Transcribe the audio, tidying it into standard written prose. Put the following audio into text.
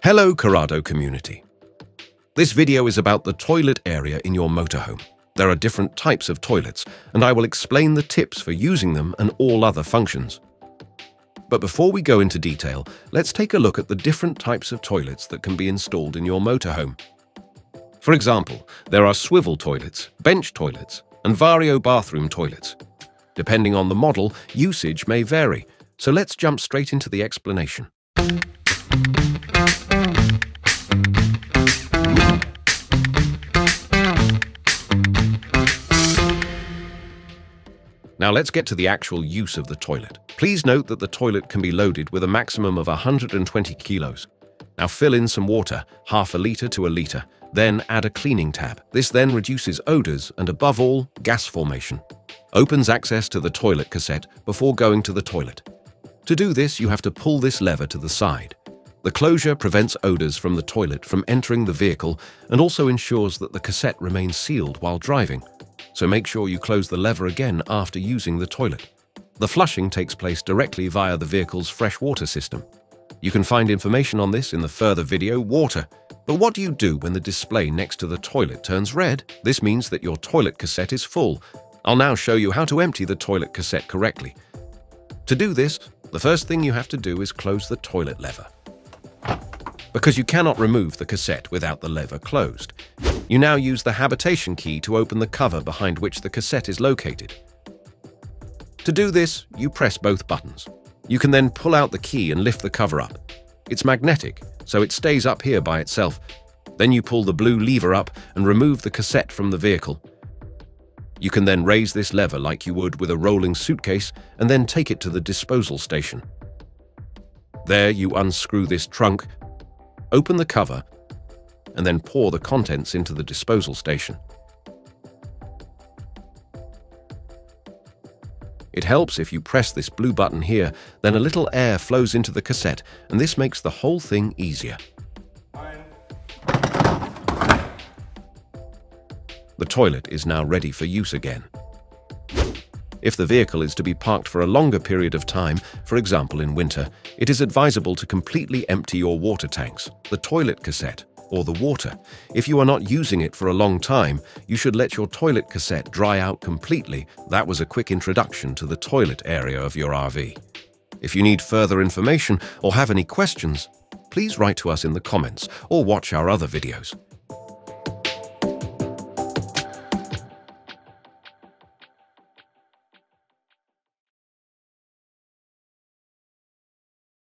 Hello Carado community. This video is about the toilet area in your motorhome. There are different types of toilets, and I will explain the tips for using them and all other functions. But before we go into detail, let's take a look at the different types of toilets that can be installed in your motorhome. For example, there are swivel toilets, bench toilets, and vario bathroom toilets. Depending on the model, usage may vary, so let's jump straight into the explanation. Now let's get to the actual use of the toilet. Please note that the toilet can be loaded with a maximum of 120 kilos. Now fill in some water, half a litre to a litre, then add a cleaning tab. This then reduces odours and above all, gas formation. Opens access to the toilet cassette before going to the toilet. To do this, you have to pull this lever to the side. The closure prevents odours from the toilet from entering the vehicle and also ensures that the cassette remains sealed while driving. So make sure you close the lever again after using the toilet. The flushing takes place directly via the vehicle's freshwater system. You can find information on this in the further video, Water. But what do you do when the display next to the toilet turns red? This means that your toilet cassette is full. I'll now show you how to empty the toilet cassette correctly. To do this, the first thing you have to do is close the toilet lever. Because you cannot remove the cassette without the lever closed. You now use the habitation key to open the cover behind which the cassette is located. To do this, you press both buttons. You can then pull out the key and lift the cover up. It's magnetic, so it stays up here by itself. Then you pull the blue lever up and remove the cassette from the vehicle. You can then raise this lever like you would with a rolling suitcase and then take it to the disposal station. There you unscrew this trunk, open the cover, and then pour the contents into the disposal station. It helps if you press this blue button here, then a little air flows into the cassette, and this makes the whole thing easier. The toilet is now ready for use again. If the vehicle is to be parked for a longer period of time, for example in winter, it is advisable to completely empty your water tanks, the toilet cassette, or the water. If you are not using it for a long time, you should let your toilet cassette dry out completely. That was a quick introduction to the toilet area of your RV. If you need further information or have any questions, please write to us in the comments or watch our other videos.